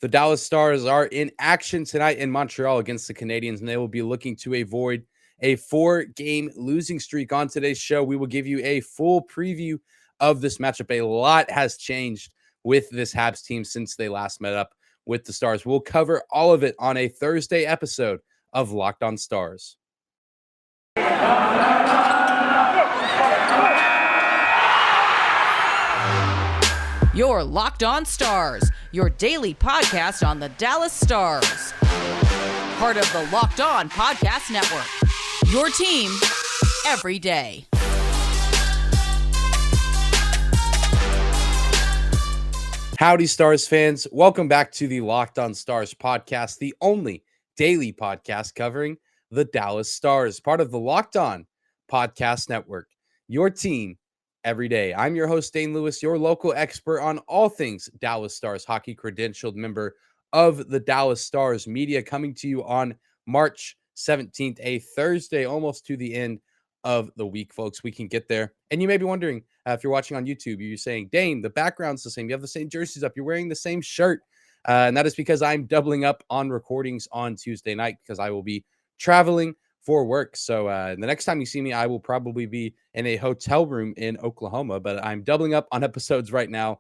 The Dallas Stars are in action tonight in Montreal against the Canadiens, and they will be looking to avoid a 4-game losing streak. On today's show, we will give you a full preview of this matchup. A lot has changed with this Habs team since they last met up with the Stars. We'll cover all of it on a Thursday episode of Locked On Stars. You're Locked On Stars, your daily podcast on the Dallas Stars. Part of the Locked On Podcast Network, your team every day. Howdy, Stars fans. Welcome back to the Locked On Stars podcast, the only daily podcast covering the Dallas Stars, part of the Locked On Podcast Network, your team every day. I'm your host, Dane Lewis, your local expert on all things Dallas Stars hockey, credentialed member of the Dallas Stars media, coming to you on March 17th, a Thursday, almost to the end of the week, folks. We can get there. And you may be wondering, if you're watching on YouTube, you're saying, Dane, the background's the same. You have the same jerseys up. You're wearing the same shirt. And that is because I'm doubling up on recordings on Tuesday night because I will be traveling for work. So the next time you see me, I will probably be in a hotel room in Oklahoma, but I'm doubling up on episodes right now.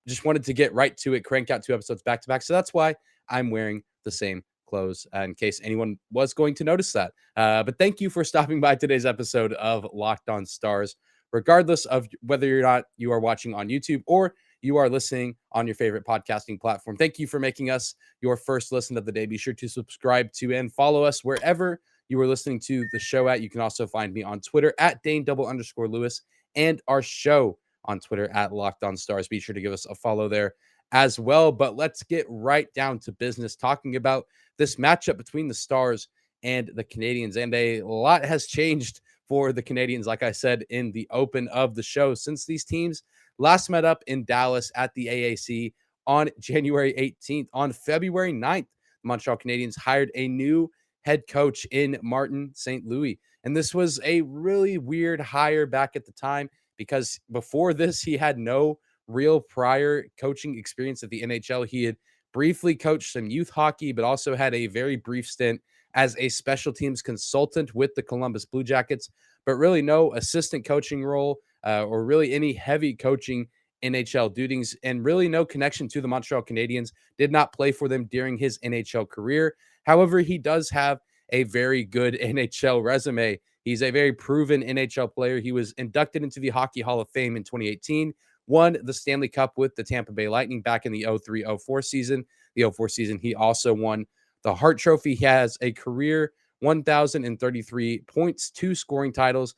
Just wanted to get right to it, crank out 2 episodes back to back. So that's why I'm wearing the same clothes in case anyone was going to notice that. But thank you for stopping by today's episode of Locked On Stars, regardless of whether or not you are watching on YouTube or you are listening on your favorite podcasting platform. Thank you for making us your first listen of the day. Be sure to subscribe to and follow us wherever you are listening to the show at. You can also find me on Twitter at Dane_Lewis and our show on Twitter at Locked On Stars. Be sure to give us a follow there as well. But let's get right down to business, talking about this matchup between the Stars and the Canadiens. And a lot has changed for the Canadiens, like I said in the open of the show, since these teams last met up in Dallas at the AAC on January 18th. On February 9th, the Montreal Canadiens hired a new head coach in Martin St. Louis. And this was a really weird hire back at the time because before this, he had no real prior coaching experience at the NHL. He had briefly coached some youth hockey, but also had a very brief stint as a special teams consultant with the Columbus Blue Jackets, but really no assistant coaching role or really any heavy coaching NHL duties, and really no connection to the Montreal Canadiens. Did not play for them during his NHL career. However, he does have a very good NHL resume. He's a very proven NHL player. He was inducted into the Hockey Hall of Fame in 2018, won the Stanley Cup with the Tampa Bay Lightning back in the 03-04 season. The 04 season, he also won the Hart Trophy. He has a career 1,033 points, 2 scoring titles,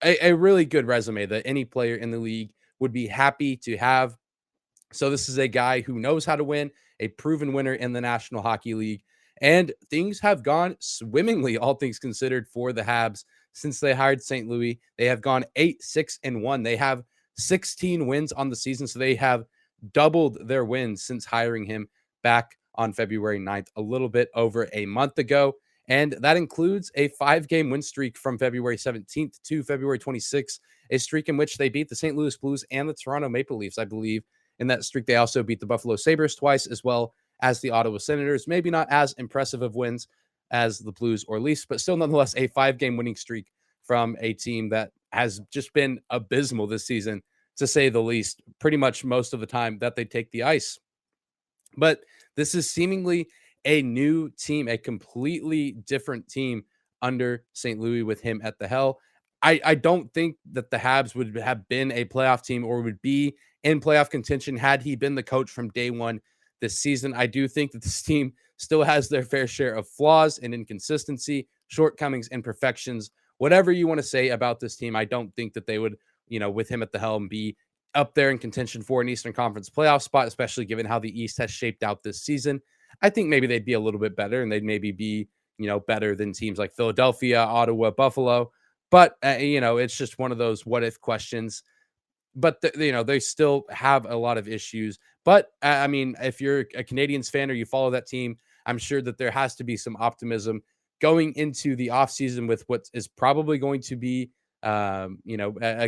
a really good resume that any player in the league would be happy to have. So this is a guy who knows how to win, a proven winner in the National Hockey League. And things have gone swimmingly, all things considered, for the Habs since they hired St. Louis. They have gone 8-6-1. They have 16 wins on the season, so they have doubled their wins since hiring him back on February 9th, a little bit over a month ago. And that includes a 5-game win streak from February 17th to February 26th, a streak in which they beat the St. Louis Blues and the Toronto Maple Leafs, I believe. In that streak, they also beat the Buffalo Sabres twice, as well as the Ottawa Senators. Maybe not as impressive of wins as the Blues or Leafs, but still nonetheless a 5-game winning streak from a team that has just been abysmal this season, to say the least, pretty much most of the time that they take the ice. But this is seemingly a new team, a completely different team under St. Louis with him at the helm. I don't think that the Habs would have been a playoff team or would be in playoff contention had he been the coach from day one this season. I do think that this team still has their fair share of flaws and inconsistency, shortcomings, imperfections. Whatever you want to say about this team, I don't think that they would, with him at the helm, be up there in contention for an Eastern Conference playoff spot, especially given how the East has shaped out this season. I think maybe they'd be a little bit better, and they'd maybe be, better than teams like Philadelphia, Ottawa, Buffalo. But, it's just one of those what-if questions. But, they still have a lot of issues. But, if you're a Canadiens fan or you follow that team, I'm sure that there has to be some optimism going into the offseason with what is probably going to be, a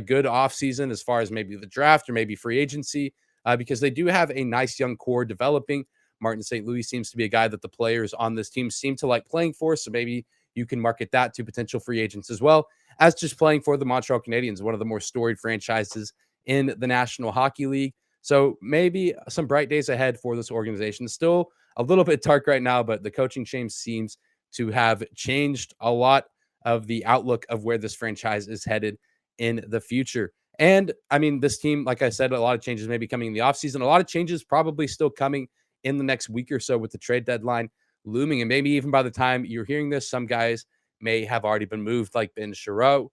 good offseason as far as maybe the draft or maybe free agency, because they do have a nice young core developing. Martin St. Louis seems to be a guy that the players on this team seem to like playing for. So maybe you can market that to potential free agents as well as just playing for the Montreal Canadiens, one of the more storied franchises in the National Hockey League. So maybe some bright days ahead for this organization. Still a little bit dark right now, but the coaching change seems to have changed a lot of the outlook of where this franchise is headed in the future. And I mean, this team, like I said, a lot of changes may be coming in the offseason. A lot of changes probably still coming in the next week or so with the trade deadline looming. And maybe even by the time you're hearing this, some guys may have already been moved, like Ben Chiarot,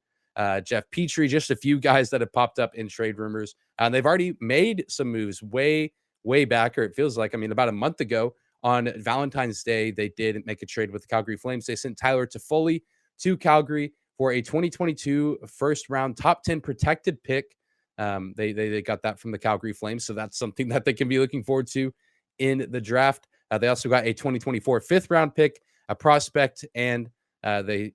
Jeff Petrie, just a few guys that have popped up in trade rumors. And they've already made some moves way back, or it feels like, I mean, about a month ago on Valentine's Day, they did make a trade with the Calgary Flames. They sent Tyler Toffoli to Calgary for a 2022 first round top 10 protected pick. They got that from the Calgary Flames. So that's something that they can be looking forward to in the draft. They also got a 2024 fifth round pick, a prospect, and they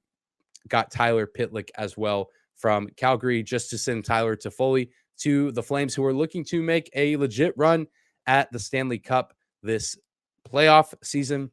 got Tyler Pitlick as well from Calgary, just to send Tyler Toffoli to the Flames, who are looking to make a legit run at the Stanley Cup this playoff season.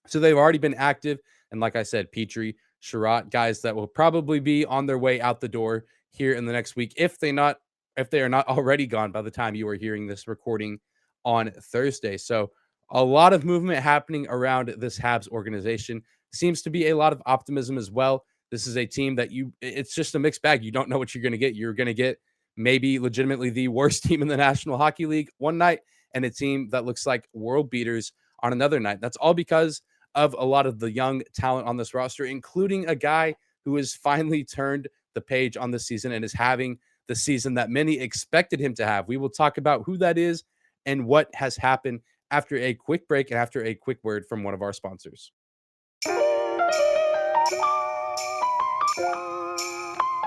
So they've already been active. And like I said, Petrie, Chiarot, guys that will probably be on their way out the door here in the next week, if they are not already gone by the time you are hearing this recording on Thursday. So a lot of movement happening around this Habs organization. Seems to be a lot of optimism as well. This is a team that it's just a mixed bag. You don't know what you're going to get. You're going to get maybe legitimately the worst team in the National Hockey League one night and a team that looks like world beaters on another night. That's all because of a lot of the young talent on this roster, including a guy who has finally turned the page on this season and is having the season that many expected him to have. We will talk about who that is and what has happened after a quick break and after a quick word from one of our sponsors.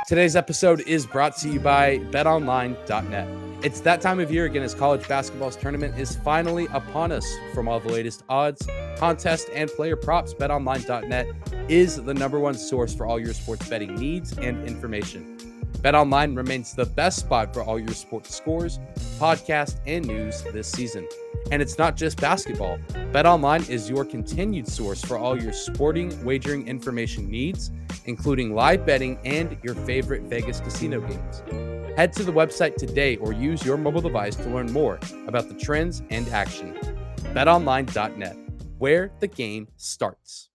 Today's episode is brought to you by BetOnline.net. It's that time of year again as college basketball's tournament is finally upon us. From all the latest odds, contests, and player props, BetOnline.net is the number one source for all your sports betting needs and information. BetOnline remains the best spot for all your sports scores, podcasts, and news this season. And it's not just basketball. BetOnline is your continued source for all your sporting wagering information needs, including live betting and your favorite Vegas casino games. Head to the website today or use your mobile device to learn more about the trends and action. BetOnline.net, where the game starts.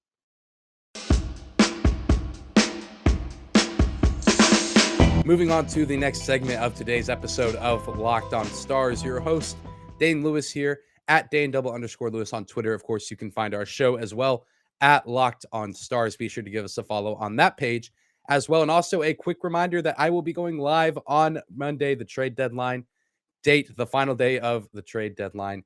Moving on to the next segment of today's episode of Locked On Stars. Your host, Dane Lewis here at Dane_Lewis on Twitter. Of course, you can find our show as well at Locked On Stars. Be sure to give us a follow on that page as well. And also a quick reminder that I will be going live on Monday, the trade deadline date, the final day of the trade deadline,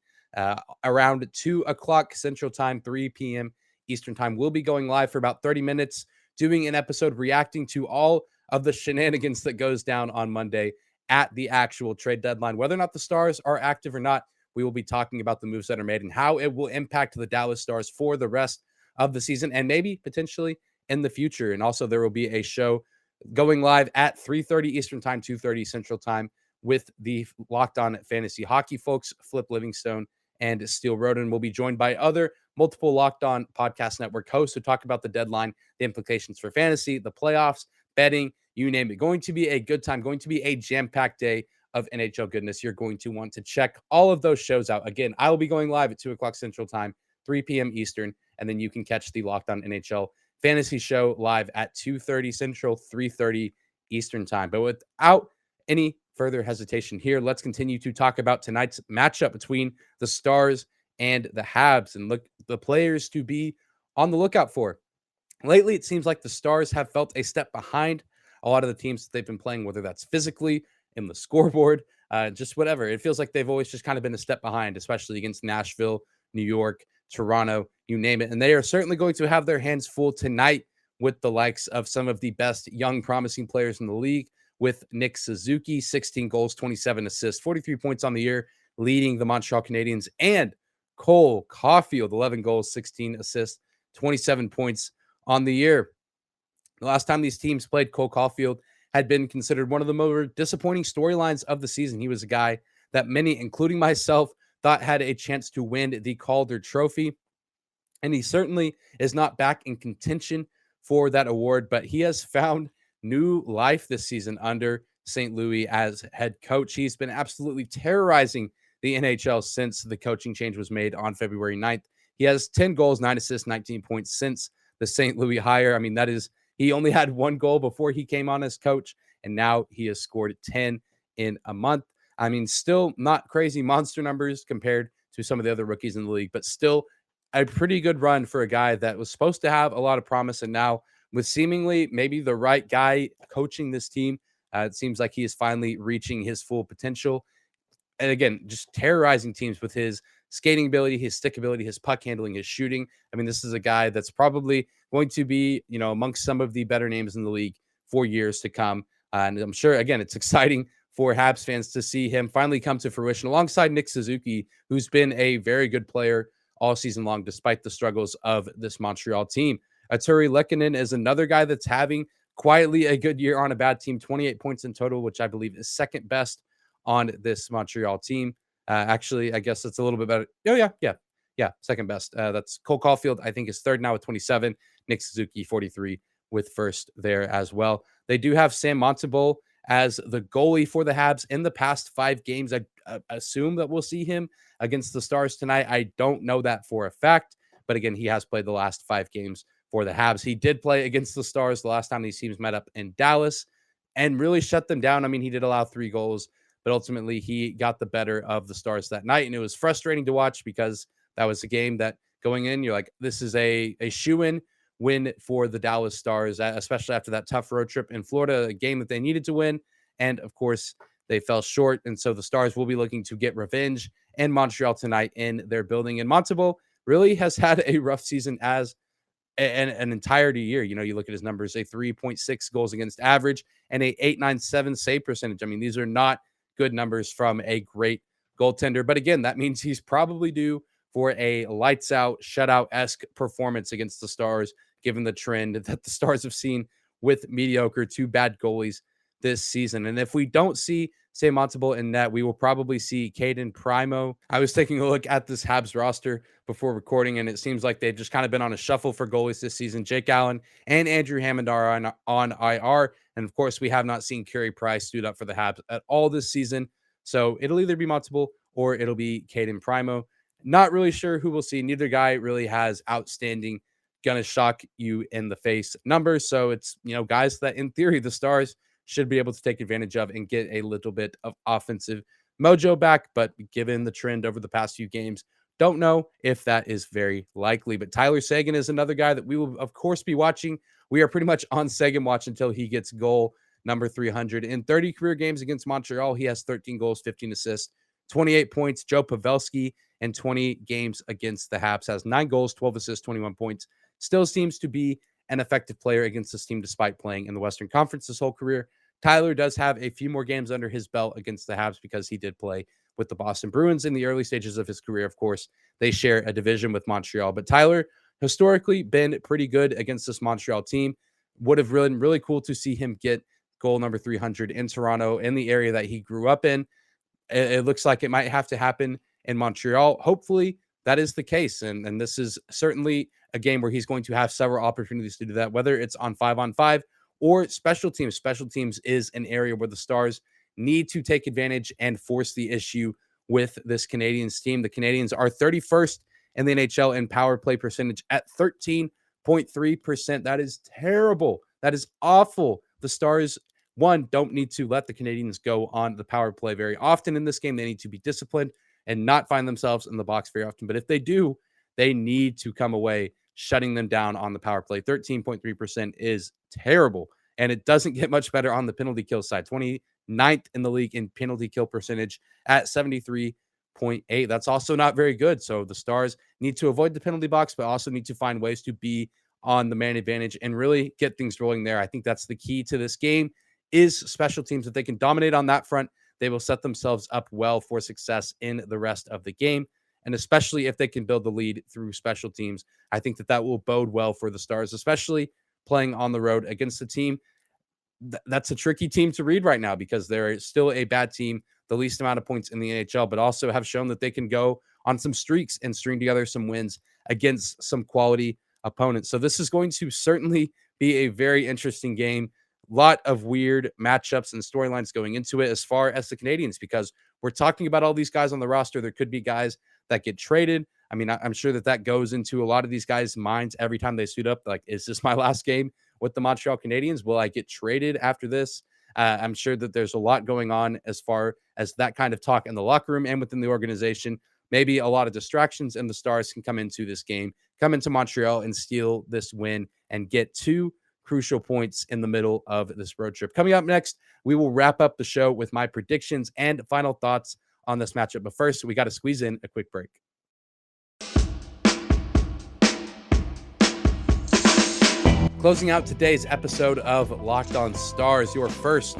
around 2 o'clock Central Time, 3 p.m. Eastern Time. We'll be going live for about 30 minutes, doing an episode reacting to all of the shenanigans that goes down on Monday at the actual trade deadline. Whether or not the Stars are active or not, we will be talking about the moves that are made and how it will impact the Dallas Stars for the rest of the season and maybe potentially in the future. And also there will be a show going live at 3:30 Eastern Time, 2:30 Central Time with the Locked On Fantasy Hockey folks, Flip Livingstone and Steele Roden. Will be joined by other multiple Locked On Podcast Network hosts to talk about the deadline, the implications for fantasy, the playoffs, betting, you name it. Going to be a good time, going to be a jam-packed day of NHL goodness. You're going to want to check all of those shows out. Again, I will be going live at 2 o'clock Central Time, 3 p.m. Eastern, and then you can catch the Locked On NHL Fantasy Show live at 2:30 Central, 3:30 Eastern Time. But without any further hesitation here, let's continue to talk about tonight's matchup between the Stars and the Habs and look the players to be on the lookout for. Lately, it seems like the Stars have felt a step behind a lot of the teams that they've been playing, whether that's physically, in the scoreboard, just whatever. It feels like they've always just kind of been a step behind, especially against Nashville, New York, Toronto, you name it. And they are certainly going to have their hands full tonight with the likes of some of the best young promising players in the league, with Nick Suzuki, 16 goals, 27 assists, 43 points on the year, leading the Montreal Canadiens, and Cole Caulfield, 11 goals, 16 assists, 27 points on the year. The last time these teams played, Cole Caulfield had been considered one of the more disappointing storylines of the season. He was a guy that many, including myself, thought had a chance to win the Calder Trophy. And he certainly is not back in contention for that award, but he has found new life this season under St. Louis as head coach. He's been absolutely terrorizing the NHL since the coaching change was made on February 9th. He has 10 goals, 9 assists, 19 points since the St. Louis hire. I mean, that is, he only had one goal before he came on as coach, and now he has scored 10 in a month. I mean, still not crazy monster numbers compared to some of the other rookies in the league, but still a pretty good run for a guy that was supposed to have a lot of promise. And now, with seemingly maybe the right guy coaching this team, it seems like he is finally reaching his full potential. And again, just terrorizing teams with his skating ability, his stick ability, his puck handling, his shooting. I mean, this is a guy that's probably going to be, amongst some of the better names in the league for years to come. And I'm sure, again, it's exciting for Habs fans to see him finally come to fruition alongside Nick Suzuki, who's been a very good player all season long, despite the struggles of this Montreal team. Artturi Lehkonen is another guy that's having quietly a good year on a bad team, 28 points in total, which I believe is second best on this Montreal team. Actually, I guess it's a little bit better. Oh, yeah, second best. That's Cole Caulfield, I think, is third now with 27. Nick Suzuki, 43, with first there as well. They do have Sam Montembeault as the goalie for the Habs in the past 5 games. I assume that we'll see him against the Stars tonight. I don't know that for a fact, but again, he has played the last 5 games for the Habs. He did play against the Stars the last time these teams met up in Dallas and really shut them down. I mean, he did allow 3 goals, but ultimately he got the better of the Stars that night. And it was frustrating to watch because that was a game that going in, you're like, this is a shoo-in win for the Dallas Stars, especially after that tough road trip in Florida, a game that they needed to win. And of course, they fell short. And so the Stars will be looking to get revenge in Montreal tonight in their building. And Montembeault really has had a rough season as an entirety year. You look at his numbers, a 3.6 goals against average and a 8.97 save percentage. I mean, these are not good numbers from a great goaltender. But again, that means he's probably due for a lights out, shutout-esque performance against the Stars, given the trend that the Stars have seen with mediocre to bad goalies this season. And if we don't see Sam Montembeault in net, we will probably see Caden Primo. I was taking a look at this Habs roster before recording, and it seems like they've just kind of been on a shuffle for goalies this season. Jake Allen and Andrew Hammond are on IR. And of course, we have not seen Carey Price suit up for the Habs at all this season. So it'll either be Montembeault or it'll be Caden Primo. Not really sure who we'll see. Neither guy really has outstanding, gonna shock you in the face numbers. So it's, guys that in theory the Stars should be able to take advantage of and get a little bit of offensive mojo back. But given the trend over the past few games, don't know if that is very likely. But Tyler Seguin is another guy that we will, of course, be watching. We are pretty much on Seguin watch until he gets goal number 300. In 30 career games against Montreal, he has 13 goals, 15 assists, 28 points. Joe Pavelski in 20 games against the Habs has 9 goals, 12 assists, 21 points. Still seems to be an effective player against this team despite playing in the Western Conference his whole career. Tyler does have a few more games under his belt against the Habs because he did play with the Boston Bruins in the early stages of his career. Of course, they share a division with Montreal, but Tyler historically been pretty good against this Montreal team. Would have been really cool to see him get goal number 300 in Toronto, in the area that he grew up in. It looks like it might have to happen in Montreal. Hopefully that is the case. And this is certainly a game where he's going to have several opportunities to do that, whether it's on 5-on-5 or special teams. Special teams is an area where the Stars need to take advantage and force the issue with this Canadiens team. The Canadiens are 31st in the NHL in power play percentage at 13.3%. That is terrible. That is awful. The Stars, one, don't need to let the Canadiens go on the power play very often in this game. They need to be disciplined and not find themselves in the box very often. But if they do, they need to come away shutting them down on the power play. 13.3% is terrible. And it doesn't get much better on the penalty kill side. 29th in the league in penalty kill percentage at 73.8. That's also not very good. So the Stars need to avoid the penalty box, but also need to find ways to be on the man advantage and really get things rolling there. I think that's the key to this game is special teams. If they can dominate on that front, they will set themselves up well for success in the rest of the game. And especially if they can build the lead through special teams, I think that will bode well for the Stars, especially playing on the road against a team that's a tricky team to read right now because they're still a bad team the least amount of points in the NHL, but also have shown that they can go on some streaks and string together some wins against some quality opponents. So this is going to certainly be a very interesting game. A lot of weird matchups and storylines going into it as far as the Canadiens, because we're talking about all these guys on the roster. There could be guys that get traded. I mean, I'm sure that goes into a lot of these guys' minds every time they suit up. Like, is this my last game with the Montreal Canadiens? Will I get traded after this? I'm sure that there's a lot going on as far as that kind of talk in the locker room and within the organization. Maybe a lot of distractions, and the Stars can come into this game, come into Montreal and steal this win and get 2 crucial points in the middle of this road trip. Coming up next, we will wrap up the show with my predictions and final thoughts on this matchup. But first, we got to squeeze in a quick break. Closing out today's episode of Locked On Stars, your first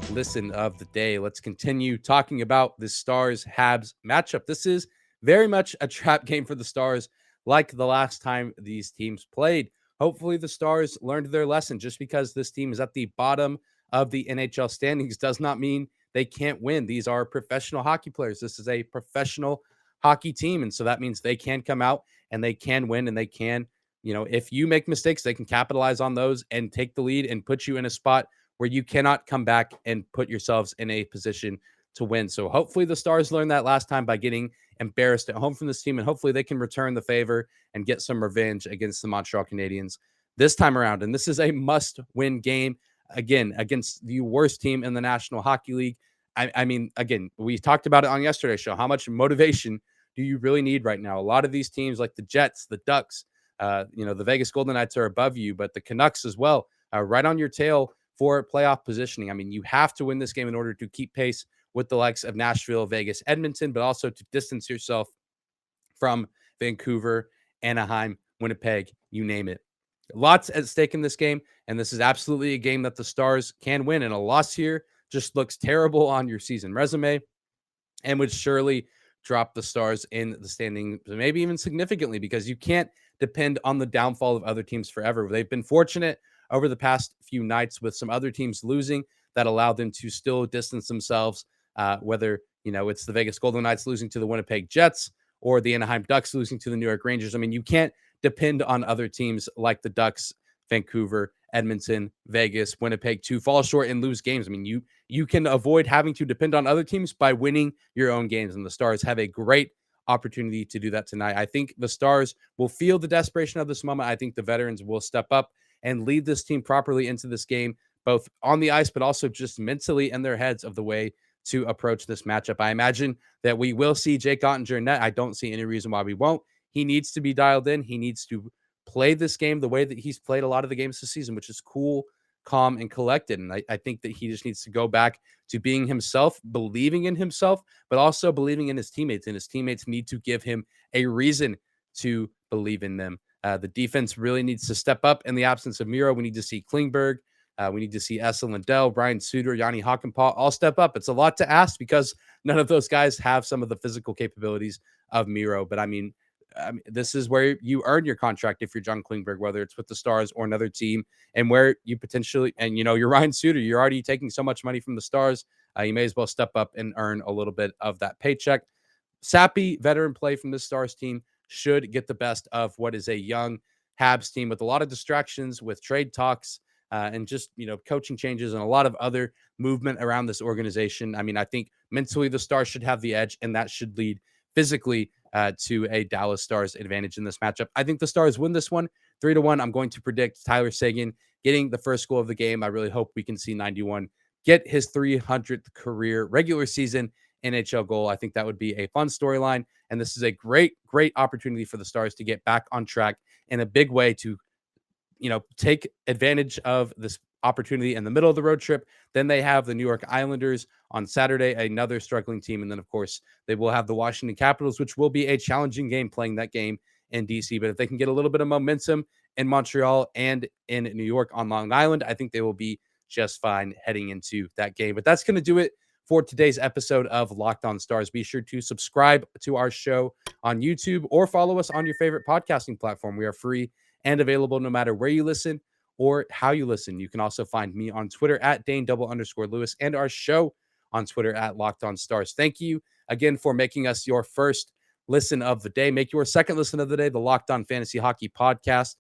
listen of the day. Let's continue talking about the Stars-Habs matchup. This is very much a trap game for the Stars, like the last time these teams played. Hopefully the Stars learned their lesson. Just because this team is at the bottom of the NHL standings does not mean they can't win. These are professional hockey players. This is a professional hockey team. And so that means they can come out and they can win, and they can, if you make mistakes, they can capitalize on those and take the lead and put you in a spot where you cannot come back and put yourselves in a position to win. So hopefully the Stars learned that last time by getting embarrassed at home from this team, and hopefully they can return the favor and get some revenge against the Montreal Canadiens this time around. And this is a must-win game, again, against the worst team in the National Hockey League. I mean, again, we talked about it on yesterday's show. How much motivation do you really need right now? A lot of these teams like the Jets, the Ducks, the Vegas Golden Knights are above you, but the Canucks as well, right on your tail for playoff positioning. I mean, you have to win this game in order to keep pace with the likes of Nashville, Vegas, Edmonton, but also to distance yourself from Vancouver, Anaheim, Winnipeg, you name it. Lots at stake in this game, and this is absolutely a game that the Stars can win, and a loss here just looks terrible on your season resume and would surely drop the Stars in the standing, maybe even significantly, because you can't depend on the downfall of other teams forever. They've been fortunate over the past few nights with some other teams losing that allowed them to still distance themselves, whether it's the Vegas Golden Knights losing to the Winnipeg Jets or the Anaheim Ducks losing to the New York Rangers. I mean, you can't depend on other teams like the Ducks, Vancouver, Edmonton, Vegas, Winnipeg to fall short and lose games. I mean, you can avoid having to depend on other teams by winning your own games, and the Stars have a great opportunity to do that tonight. I think the Stars will feel the desperation of this moment. I think the veterans will step up and lead this team properly into this game, both on the ice, but also just mentally in their heads of the way to approach this matchup. I imagine that we will see Jake Ottinger in net. I don't see any reason why we won't. He needs to be dialed in. He needs to play this game the way that he's played a lot of the games this season, which is cool, calm, and collected. And I think that he just needs to go back to being himself, believing in himself, but also believing in his teammates. And his teammates need to give him a reason to believe in them. The defense really needs to step up in the absence of Miro. We need to see Klingberg. We need to see Essa Lindell, Brian Suter, Yanni Hakanpää all step up. It's a lot to ask because none of those guys have some of the physical capabilities of Miro. But I mean, this is where you earn your contract if you're John Klingberg, whether it's with the Stars or another team, and where you potentially, and you're Ryan Suter, you're already taking so much money from the Stars. You may as well step up and earn a little bit of that paycheck. Sappy veteran play from this Stars team should get the best of what is a young Habs team with a lot of distractions, with trade talks, and just, coaching changes and a lot of other movement around this organization. I mean, I think mentally the Stars should have the edge, and that should lead physically to a Dallas Stars advantage in this matchup. I think the Stars win this one 3-1. I'm going to predict Tyler Seguin getting the first goal of the game. I really hope we can see 91 get his 300th career regular season NHL goal. I think that would be a fun storyline. And this is a great, great opportunity for the Stars to get back on track in a big way to, take advantage of this opportunity in the middle of the road trip. Then they have the New York Islanders on Saturday, another struggling team. And then, of course, they will have the Washington Capitals, which will be a challenging game playing that game in DC. But if they can get a little bit of momentum in Montreal and in New York on Long Island, I think they will be just fine heading into that game. But that's going to do it for today's episode of Locked On Stars. Be sure to subscribe to our show on YouTube or follow us on your favorite podcasting platform. We are free and available no matter where you listen or how you listen. You can also find me on Twitter at Dane_Lewis and our show on Twitter at Locked On Stars. Thank you again for making us your first listen of the day. Make your second listen of the day, the Locked On Fantasy Hockey Podcast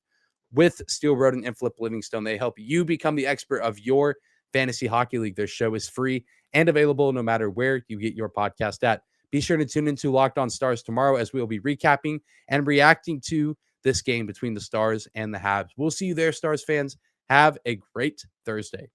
with Steel Roden and Flip Livingstone. They help you become the expert of your fantasy hockey league. Their show is free and available no matter where you get your podcast at. Be sure to tune into Locked On Stars tomorrow as we will be recapping and reacting to this game between the Stars and the Habs. We'll see you there, Stars fans. Have a great Thursday.